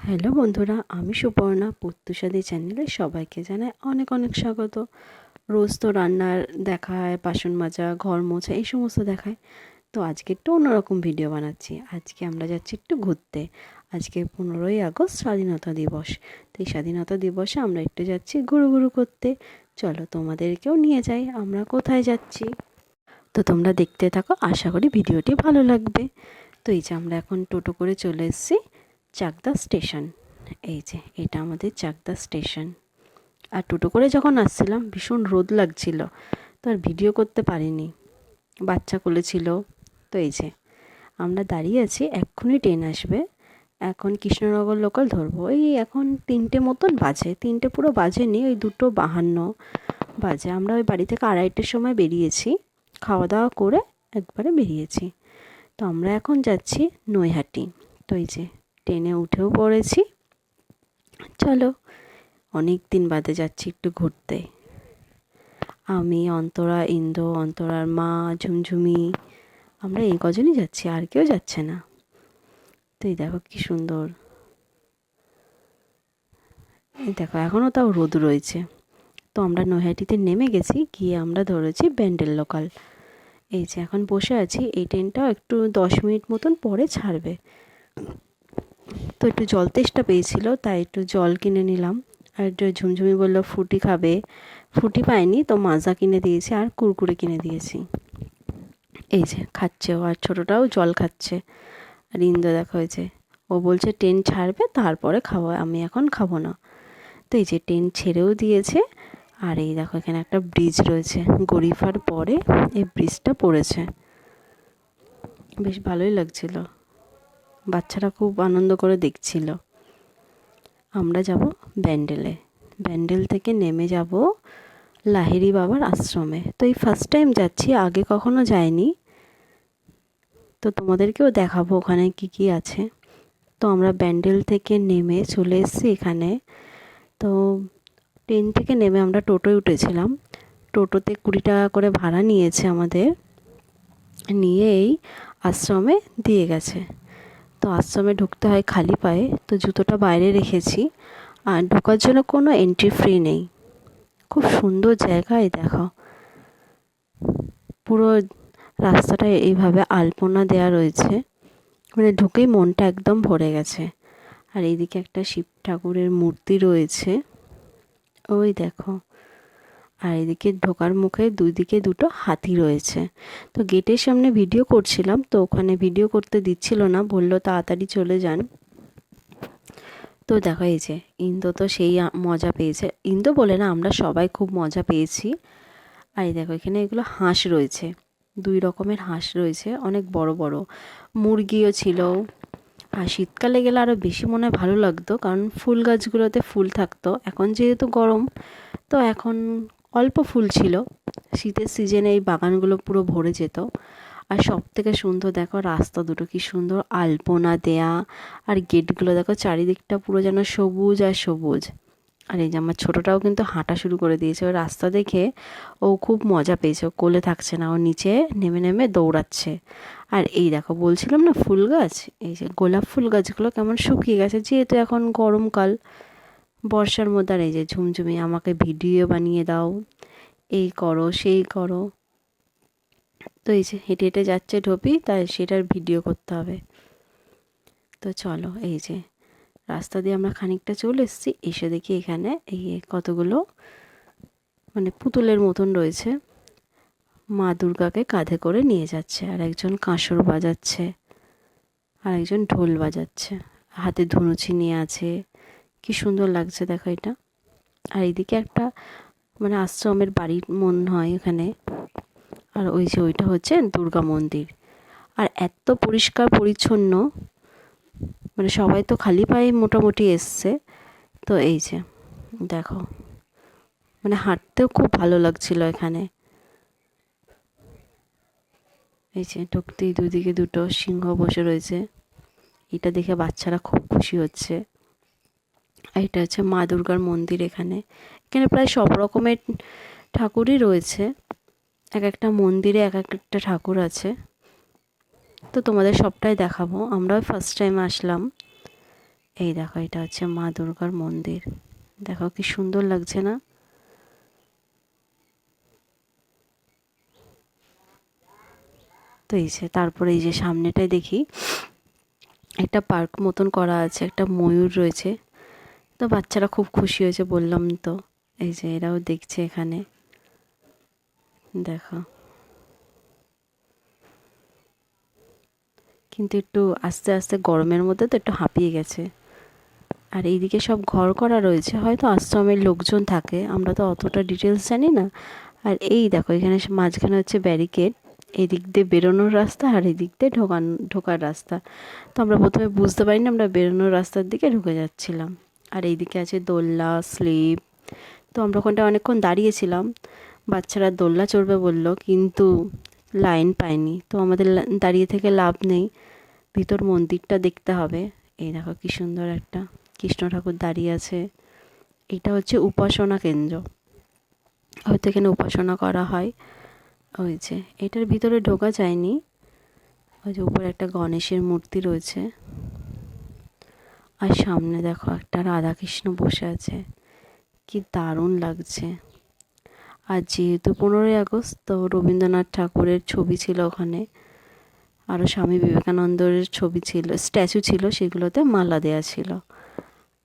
Hello বন্ধুরা, আমি সুপর্ণা পত্যুষাদি চ্যানেলে সবাইকে জানাই অনেক অনেক স্বাগত। রোজ তো রান্নার দেখায়, বাসন মাজা, ঘর মোছা এই সমস্ত দেখায়। তো আজকে একটু অন্যরকম ভিডিও বানাচ্ছি। আজকে আমরা যাচ্ছি একটু ঘুরতে। আজকে 15ই আগস্ট স্বাধীনতা দিবস। তো এই স্বাধীনতা দিবসে আমরা একটু যাচ্ছি ঘুরু করতে। চলো তোমাদেরকেও নিয়ে যাই আমরা কোথায় যাচ্ছি। তো তোমরা দেখতে থাকো, আশা করি ভিডিওটি ভালো লাগবে। তো এই যে আমরা এখন টোটো করে চলে এসেছি চাকদা স্টেশন। এই যে এটা আমাদের চাকদা স্টেশন। আর টোটো করে যখন আসছিলাম ভীষণ রোদ লাগছিল, তো আর ভিডিও করতে পারিনি, বাচ্চা কোলে ছিল। তো এই যে আমরা দাঁড়িয়ে আছি, এক্ষুনি ট্রেন আসবে। এখন কৃষ্ণনগর লোকাল ধরবো। এই এখন 3টে মতন বাজে, 3টে পুরো বাজেনি, ওই 2:52 বাজে। আমরা ওই বাড়ি থেকে 2:30টার সময় বেরিয়েছি, খাওয়া দাওয়া করে একবারে বেরিয়েছি। তো আমরা এখন যাচ্ছি নৈহাটি। তো এই যে ট্রেনে উঠেও পড়েছি। চলো, অনেক দিন বাদে যাচ্ছি একটু ঘুরতে। আমি, অন্তরা, ইন্দ্র, অন্তরার মা, ঝুমঝুমি, আমরা এই কজনই যাচ্ছি, আর কেউ যাচ্ছে না। তো এই দেখো কি সুন্দর, এই দেখো এখনও তাও রোদ রয়েছে। তো আমরা নৈহাটিতে নেমে গেছি, গিয়ে আমরা ধরেছি ব্যান্ডেল লোকাল। এই যে এখন বসে আছি, এই ট্রেনটাও একটু 10 মিনিট মতন পরে ছাড়বে। তো একটু জল তেষ্টা পেয়েছিল, তাই একটু জল কিনে নিলাম। আর একটু ঝুমঝুমি বললো ফ্রুটি খাবে, ফ্রুটি পাইনি তো মাজা কিনে দিয়েছি আর কুরকুরে কিনে দিয়েছি। এই যে খাচ্ছে ও, আর ছোটোটাও জল খাচ্ছে। আর ইন্দ্র দেখা হয়েছে, ও বলছে ট্রেন ছাড়বে তারপরে খাবো, আমি এখন খাবো না। তো এই যে ট্রেন ছেড়েও দিয়েছে। আর এই দেখো এখানে একটা ব্রিজ রয়েছে, গরিফার পরে এই ব্রিজটা পড়েছে, বেশ ভালোই লাগছিল। বাচ্চারা খুব আনন্দ করে দেখছিল। আমরা যাব ব্যান্ডেলে, ব্যান্ডেল থেকে নেমে যাব লাহিড়ী বাবার আশ্রমে। তো এই ফার্স্ট টাইম যাচ্ছি, আগে কখনো যাইনি। তো তোমাদেরকেও দেখাবো ওখানে কি কি আছে। তো আমরা ব্যান্ডেল থেকে নেমে চলে এসেছি এখানে। তো ট্রেন থেকে নেমে আমরা টোটোয় উঠেছিলাম। টোটোতে 20 টাকা করে ভাড়া নিয়েছে আমাদের, নিয়ে এই আশ্রমে দিয়ে গেছে। তো আশ্রমে ঢুকতে হয় খালি পায়ে, তো জুতোটা বাইরে রেখেছি। আর ঢোকার জন্য কোনো এন্ট্রি ফ্রি নেই। খুব সুন্দর জায়গায় দেখো, পুরো রাস্তাটা এইভাবে আলপনা দেওয়া রয়েছে, মানে ঢুকেই মনটা একদম ভরে গেছে। আর এইদিকে একটা শিব ঠাকুরের মূর্তি রয়েছে, ওই দেখো। আর এদিকে ঢোকার মুখে দুই দিকে দুটো হাতি রয়েছে। তো গেটের সামনে ভিডিও করছিলাম, তো ওখানে ভিডিও করতে দিচ্ছিল না, বললো তাড়াতাড়ি চলে যান। তো দেখো এই যে ইন্দ্র তো সেই মজা পেয়েছে, ইন্দ্র বলে না, আমরা সবাই খুব মজা পেয়েছি। আর এই দেখো এখানে এগুলো হাঁস রয়েছে, 2 রকমের হাঁস রয়েছে, অনেক বড় বড়। মুরগিও ছিল। আর শীতকালে গেলে আরও বেশি মনে হয় ভালো লাগতো, কারণ ফুল গাছগুলোতে ফুল থাকতো। এখন যেহেতু গরম, তো এখন অল্প ফুল ছিল। শীতের সিজনে এই বাগানগুলো পুরো ভরে যেত। আর সব থেকে সুন্দর দেখো রাস্তা দুটো কি সুন্দর আলপনা দেয়া। আর গেটগুলো দেখো, চারিদিকটা পুরো যেন সবুজ আর সবুজ। আর এই যে আমার ছোটোটাও কিন্তু হাঁটা শুরু করে দিয়েছে, ওই রাস্তা দেখে ও খুব মজা পেয়েছে, ও কোলে থাকছে না, ও নিচে নেমে নেমে দৌড়াচ্ছে। আর এই দেখো বলছিলাম না ফুল গাছ, এই যে গোলাপ ফুল গাছগুলো কেমন শুকিয়ে গেছে, যেহেতু এখন গরমকাল, বর্ষার মধ্যে। আর এই যে ঝুমঝুমি আমাকে ভিডিও বানিয়ে দাও, এই করো সেই করো। তো এই যে হেঁটে হেঁটে যাচ্ছে ঢোপি, তাই সেটার ভিডিও করতে হবে। তো চলো, এই যে রাস্তা দিয়ে আমরা খানিকটা চলে এসেছি, এসে দেখি এখানে এই কতগুলো মানে পুতুলের মতন রয়েছে, মা দুর্গাকে কাঁধে করে নিয়ে যাচ্ছে। আর একজন কাঁসর বাজাচ্ছে, আর একজন ঢোল বাজাচ্ছে, হাতে ধুনুচি নিয়ে আছে। কি সুন্দর লাগছে দেখো এটা। আর এইদিকে একটা মানে আশ্রমের বাড়ি মনে হয় এখানে। আর ওই যে ওইটা হচ্ছে দুর্গা মন্দির। আর এত পরিষ্কার পরিচ্ছন্ন, মানে সবাই তো খালি পায়ে মোটামুটি এসছে। তো এই যে দেখো, মানে হাঁটতেও খুব ভালো লাগছিল এখানে। এই যে ঢুকতেই দুদিকে দুটো সিংহ বসে রয়েছে, এটা দেখে বাচ্চারা খুব খুশি হচ্ছে। আর এটা হচ্ছে মা দুর্গার মন্দির। এখানে এখানে প্রায় সব রকমের ঠাকুরই রয়েছে, এক একটা মন্দিরে এক একটা ঠাকুর আছে। তো তোমাদের সবটাই দেখাবো, আমরাও ফার্স্ট টাইম আসলাম। এই দেখো, এটা হচ্ছে মা দুর্গার মন্দির। দেখো কি সুন্দর লাগছে না? তো এই যে তারপরে এই যে সামনেটায় দেখি একটা পার্ক মতন করা আছে, একটা ময়ূর রয়েছে। তো বাচ্চারা খুব খুশি হয়েছে, বললাম তো। এই যে এরাও দেখছে এখানে, দেখো। কিন্তু একটু আস্তে আস্তে গরমের মধ্যে তো একটু হাঁপিয়ে গেছে। আর এইদিকে সব ঘর করা রয়েছে, হয়তো আশ্রমের লোকজন থাকে, আমরা তো অতটা ডিটেলস জানি না। আর এই দেখো, এখানে মাঝখানে হচ্ছে ব্যারিকেড, এদিক দিয়ে বেরোনোর রাস্তা আর এদিক দিয়ে ঢোকার রাস্তা। তো আমরা প্রথমে বুঝতে পারিনি, আমরা বেরোনোর রাস্তার দিকে ঢুকে যাচ্ছিলাম। আর এইদিকে আছে দোলনা, স্লিপ। তো আমরা ওখানটা অনেকক্ষণ দাঁড়িয়েছিলাম, বাচ্চারা দোলনা চড়বে বলল, কিন্তু লাইন পায়নি। তো আমাদের দাঁড়িয়ে থেকে লাভ নেই, ভিতর মন্দিরটা দেখতে হবে। এই দেখো কি সুন্দর একটা কৃষ্ণ ঠাকুর দাঁড়িয়ে আছে। এটা হচ্ছে উপাসনা কেন্দ্র, হয়তো এখানে উপাসনা করা হয়। ওই যে এটার ভিতরে ঢোকা যায়নি। ওই যে উপরে একটা গণেশের মূর্তি রয়েছে, আর সামনে দেখো একটা রাধাকৃষ্ণ বসে আছে, কি দারুণ লাগছে। আর যেহেতু 15ই আগস্ট, তো রবীন্দ্রনাথ ঠাকুরের ছবি ছিল ওখানে, আরও স্বামী বিবেকানন্দের ছবি ছিল, স্ট্যাচু ছিল, সেগুলোতে মালা দেয়া ছিল।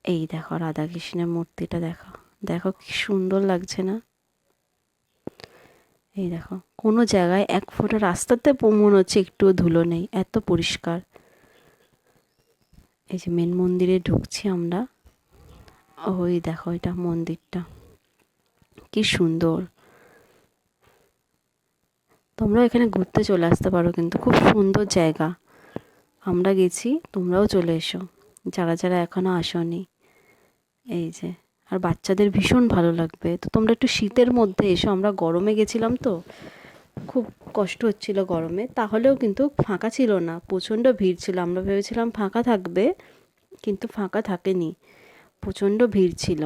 এই দেখো রাধাকৃষ্ণের মূর্তিটা, দেখো দেখো কি সুন্দর লাগছে না? এই দেখো, কোনো জায়গায় এক ফোঁটা রাস্তাতে মনে হচ্ছে একটুও ধুলো নেই, এত পরিষ্কার। এই যে মেন মন্দিরে ঢুকছি আমরা। ওই দেখো, এটা মন্দিরটা কি সুন্দর। তোমরাও এখানে ঘুরতে চলে আসতে পারো, কিন্তু খুব সুন্দর জায়গা। আমরা গেছি, তোমরাও চলে এসো যারা যারা এখনও আসোনি। এই যে, আর বাচ্চাদের ভীষণ ভালো লাগবে। তো তোমরা একটু শীতের মধ্যে এসো, আমরা গরমে গেছিলাম তো খুব কষ্ট হচ্ছিল গরমে, তাহলেও কিন্তু ফাঁকা ছিল না, প্রচণ্ড ভিড় ছিল। আমরা ভেবেছিলাম ফাঁকা থাকবে, কিন্তু ফাঁকা থাকেনি, প্রচণ্ড ভিড় ছিল।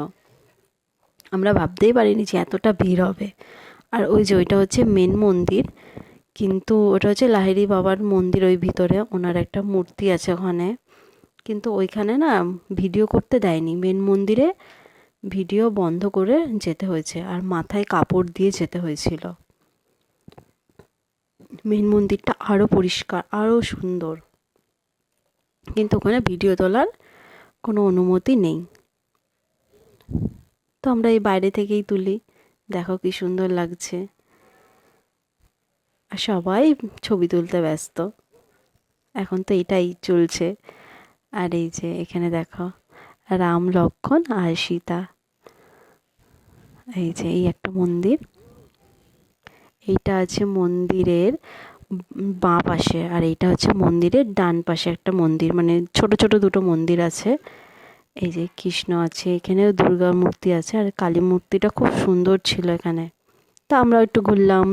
আমরা ভাবতেই পারিনি যে এতটা ভিড় হবে। আর ওই যে ওইটা হচ্ছে মেন মন্দির, কিন্তু ওটা হচ্ছে লাহিড়ী বাবার মন্দির, ওই ভিতরে ওনার একটা মূর্তি আছে ওখানে। কিন্তু ওইখানে না ভিডিও করতে দেয়নি, মেন মন্দিরে ভিডিও বন্ধ করে যেতে হয়েছে, আর মাথায় কাপড় দিয়ে যেতে হয়েছিল। মেন মন্দিরটা আরও পরিষ্কার, আরও সুন্দর, কিন্তু ওখানে ভিডিও তোলার কোনো অনুমতি নেই। তো আমরা এই বাইরে থেকেই তুলি, দেখো কি সুন্দর লাগছে। আর সবাই ছবি তুলতে ব্যস্ত, এখন তো এটাই চলছে। আর এই যে এখানে দেখো রাম, লক্ষ্মণ আর সীতা। এই যে এই একটা মন্দির, এইটা আছে মন্দিরের বাঁ পাশে, আর এইটা হচ্ছে মন্দিরের ডান পাশে একটা মন্দির, মানে ছোট ছোট দুটো মন্দির আছে। এই যে কৃষ্ণ আছে, এখানেও দুর্গা মূর্তি আছে, আর কালী মূর্তিটা খুব সুন্দর ছিল এখানে। তো আমরা একটু ঘুরলাম,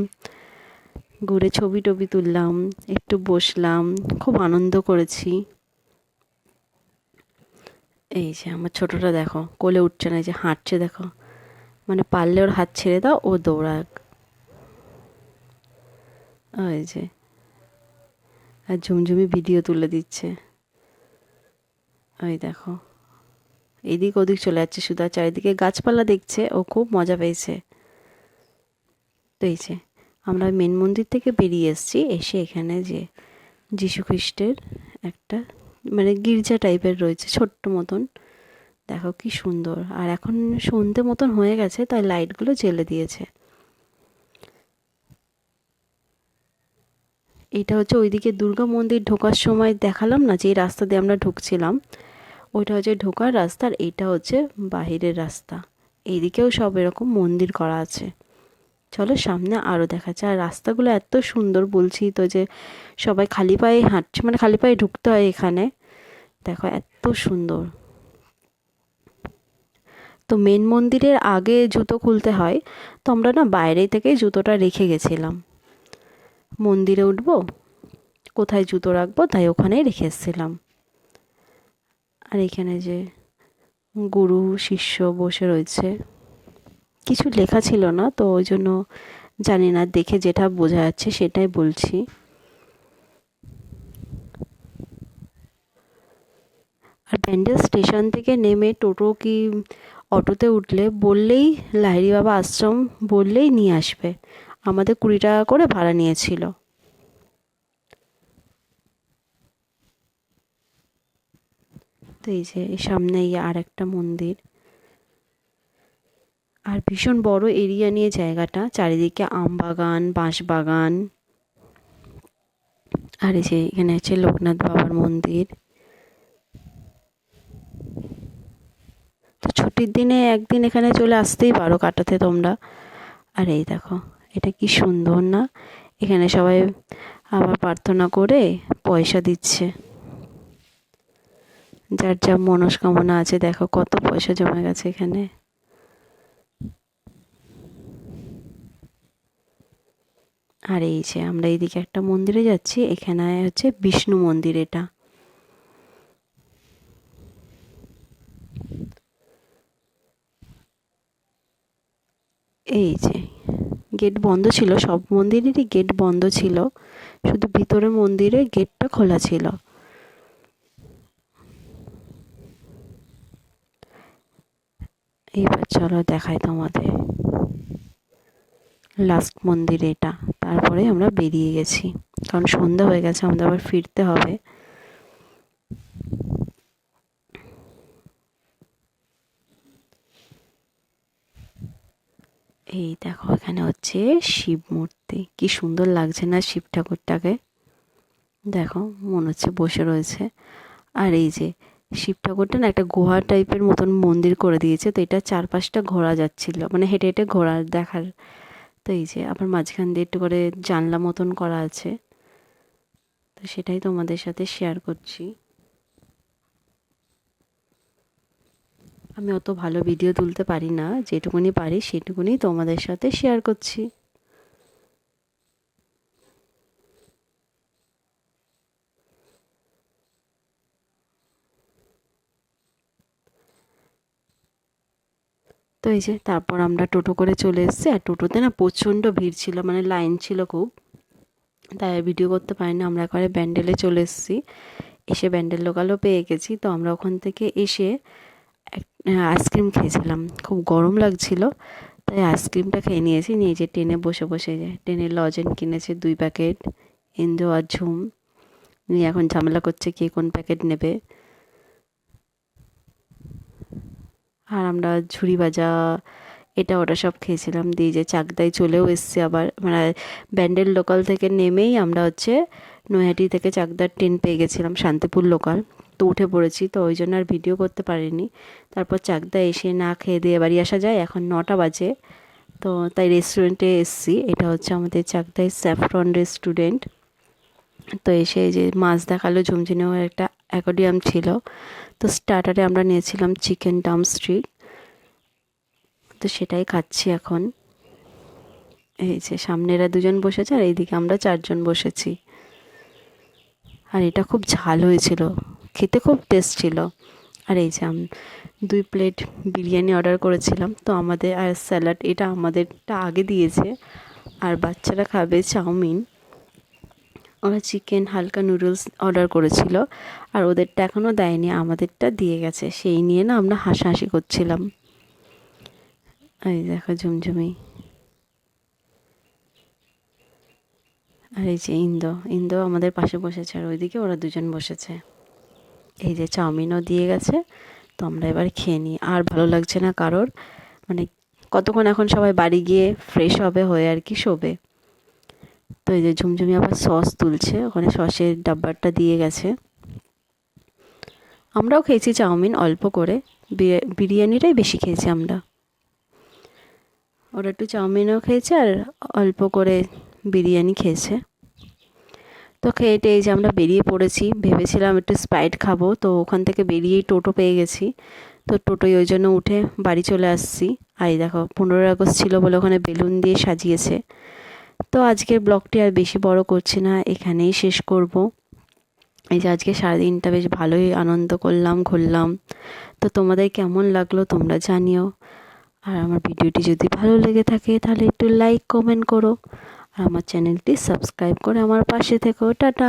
ঘুরে ছবি টবি তুললাম, একটু বসলাম, খুব আনন্দ করেছি। এই যে আমার ছোটটা দেখো কোলে উঠছে না, এই যে হাঁটছে দেখো, মানে পারলে ওর হাত ছেড়ে দাও, ও দৌড়াক। ওই যে, আর ঝুমঝুমি ভিডিও তুলে দিচ্ছে। ওই দেখো, এদিক ওদিক চলে যাচ্ছে শুধু, আর চারিদিকে গাছপালা দেখছে, ও খুব মজা পেয়েছে। তো এই যে আমরা মেন মন্দির থেকে বেরিয়ে এসেছি, এসে এখানে যে যীশু খ্রিস্টের একটা মানে গির্জা টাইপের রয়েছে, ছোট্ট মতন, দেখো কি সুন্দর। আর এখন সন্ধে মতন হয়ে গেছে, তাই লাইটগুলো জ্বেলে দিয়েছে। এটা হচ্ছে ওইদিকে দুর্গা মন্দির ঢোকার সময় দেখালাম না, যে এই রাস্তা দিয়ে আমরা ঢুকছিলাম, ওইটা হচ্ছে ঢোকার রাস্তা, আর এইটা হচ্ছে বাহিরের রাস্তা। এইদিকেও সব এরকম মন্দির করা আছে। চলো সামনে আরও দেখাচ্ছে। আর রাস্তাগুলো এত সুন্দর, বলছি তো যে সবাই খালি পায়ে হাঁটছে, মানে খালি পায়ে ঢুকতে হয় এখানে, দেখো এত সুন্দর। তো মেন মন্দিরের আগে জুতো খুলতে হয়, তো আমরা না বাইরে থেকে জুতোটা রেখে গেছিলাম, মন্দিরে উঠবো কোথায় জুতো রাখবো, তাই ওখানেই রেখে এসেছিলাম। আর এখানে যে গুরু শিষ্য বসে রয়েছে, কিছু লেখা ছিল না তো ওই জন্য জানি না, দেখে যেটা বোঝা যাচ্ছে সেটাই বলছি। আর ব্যান্ডেল স্টেশন থেকে নেমে টোটো কি অটোতে উঠলে বললেই লাহিড়ী বাবা আশ্রম বললেই নিয়ে আসবে। আমাদের 20 টাকা করে ভাড়া নিয়েছিল। তো এই যে সামনেই আর একটা মন্দির, আর ভীষণ বড় এরিয়া নিয়ে জায়গাটা, চারিদিকে আম বাগান, বাঁশ বাগান। আর এই যে এখানে আছে লোকনাথ বাবার মন্দির। তো ছুটির দিনে একদিন এখানে চলে আসতেই পারো কাটাতে তোমরা। আর এই দেখো, এটা কি সুন্দর না? এখানে সবাই আবার প্রার্থনা করে পয়সা দিচ্ছে, যার যা মনস্কামনা আছে। দেখো কত পয়সা জমে গেছে এখানে। আর এই যে আমরা এইদিকে একটা মন্দিরে যাচ্ছি, এখানে হচ্ছে বিষ্ণু মন্দির। এটা এই যে গেট বন্ধ ছিল, সব মন্দিরেরই গেট বন্ধ ছিল, শুধু ভিতরে মন্দিরে গেটটা খোলা ছিল। এইবার চলো দেখাই তোমাদের লাস্ট মন্দির এটা। তারপরে আমরা বেরিয়ে গেছি, কারণ সন্ধ্যা হয়ে গেছে, আমাদের আবার ফিরতে হবে। এই দেখো এখানে হচ্ছে শিব মূর্তি, কি সুন্দর লাগছে না শিব ঠাকুরটাকে? দেখো মনে হচ্ছে বসে রয়েছে। আর এই যে শিব ঠাকুরটা না একটা গুহা টাইপের মতন মন্দির করে দিয়েছে, তো এটা চারপাশটা ঘোরা যাচ্ছিল, মানে হেঁটে হেঁটে ঘোরা দেখার। তো এই যে আবার মাঝখান দিয়ে একটু করে জানলা মতন করা আছে, তো সেটাই তোমাদের সাথে শেয়ার করছি। আমি অত ভালো ভিডিও তুলতে পারি না, যেটুকুনি পারি সেটুকুনি তোমাদের সাথে শেয়ার করছি। তো এই যে তারপর আমরা টোটো করে চলে এসেছি, আর টোটোতে না প্রচণ্ড ভিড় ছিল, মানে লাইন ছিল খুব, তাই ভিডিও করতে পারিনি। আমরা একবারে ব্যান্ডেলে চলে এসেছি, এসে ব্যান্ডেল লোকালও পেয়ে গেছি। তো আমরা ওখান থেকে এসে আইসক্রিম খেয়েছিলাম, খুব গরম লাগছিল, তাই আইসক্রিমটা খেয়ে নিয়েছি। নিয়ে যে ট্রেনে বসে বসে যে ট্রেনের লজেন কিনেছে 2 প্যাকেট, ইন্দু আর ঝুম নিয়ে এখন ঝামেলা করছে কে কোন প্যাকেট নেবে। আর আমরা ঝুড়ি ভাজা এটা ওটা সব খেয়েছিলাম। দিয়ে যে চাকদায় চলেও এসছি আবার, মানে ব্যান্ডেল লোকাল থেকে নেমেই আমরা হচ্ছে নৈহাটি থেকে চাকদার ট্রেন পেয়ে গেছিলাম, শান্তিপুর লোকাল। তো উঠে পড়েছি, তো ওই জন্য আর ভিডিও করতে পারিনি। তারপর চাকদা এসে না খেয়ে দিয়ে বাড়ি আসা যায়, এখন 9টা বাজে। তো তাই রেস্টুরেন্টে এসছি, এটা হচ্ছে আমাদের চাকদায় স্যাফরন রেস্টুরেন্ট। তো এসে যে মাছ দেখালো, ঝুমঝুনেও একটা অ্যাকোয়ারিয়াম ছিল। তো স্টার্টারে আমরা নিয়েছিলাম চিকেন ড্রামস্টিক, তো সেটাই খাচ্ছি এখন। এই যে সামনেরা 2জন বসেছে, আর এইদিকে আমরা 4জন বসেছি। আর এটা খুব ঝাল হয়েছিল, খেতে খুব টেস্ট ছিল। আর এই যে 2 প্লেট বিরিয়ানি অর্ডার করেছিলাম, তো আমাদের আর স্যালাড, এটা আমাদেরটা আগে দিয়েছে। আর বাচ্চারা খাবে চাউমিন, ওরা চিকেন হালকা নুডলস অর্ডার করেছিল, আর ওদেরটা এখনও দেয়নি, আমাদেরটা দিয়ে গেছে। সেই নিয়ে না আমরা হাসাহাসি করছিলাম। এই দেখো ঝুমঝুমি, আর এই যে ইন্দো আমাদের পাশে বসেছে, আর ওইদিকে ওরা 2জন বসেছে। এই যে চাউমিনও দিয়ে গেছে, তো আমরা এবার খেয়ে নিই। আর ভালো লাগছে না কারোর, মানে কতক্ষণ এখন সবাই বাড়ি গিয়ে ফ্রেশ হবে হয়ে আর কি শোবে। তো এই যে ঝুমঝুমি আবার সস তুলছে, ওখানে সসের ডাব্বারটা দিয়ে গেছে। আমরাও খেয়েছি চাউমিন অল্প করে, বিরিয়ানিটাই বেশি খেয়েছি আমরা। ওরা একটু চাউমিনও খেয়েছে আর অল্প করে বিরিয়ানি খেয়েছে। তো খেয়ে এই যে আমরা বেরিয়ে পড়েছি, ভেবেছিলাম একটু স্প্রাইট খাবো, তো ওখান থেকে বেরিয়েই টোটো পেয়ে গেছি। তো টোটোয় ওই জন্য উঠে বাড়ি চলে আসছি। আর এই দেখো 15 আগস্ট ছিল বলে ওখানে বেলুন দিয়ে সাজিয়েছে। তো আজকের ব্লগটি আর বেশি বড় করছি না, এখানেই শেষ করব। এই যে আজকে সারাদিনটা বেশ ভালোই আনন্দ করলাম, ঘুরলাম। তো তোমাদের কেমন লাগলো তোমরা জানিও। আর আমার ভিডিওটি যদি ভালো লেগে থাকে তাহলে একটু লাইক কমেন্ট করো, আর আমার চ্যানেলটি সাবস্ক্রাইব করে আমার পাশে থেকো। টাটা।